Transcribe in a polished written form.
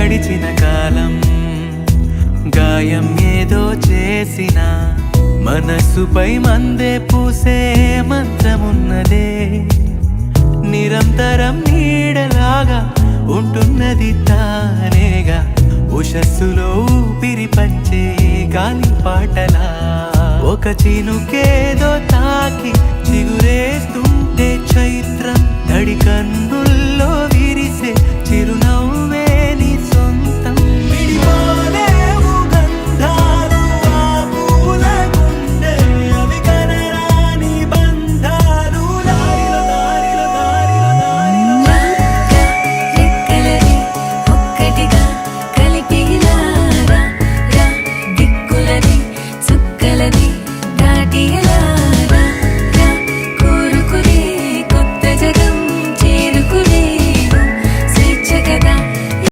గడిచిన కాలం గాయం ఏదో చేసిన మనసుపై మందే పూసే మంత్రమున్నదే నిరంతరం నీడలాగా ఉంటున్నది తానేగా ఉషస్సులో ఊపిరి పంచే గాలి పాటలా ఒక చినుకేదో తాకి చిగురేస్తుంటే చైత్రం తడి కన్ను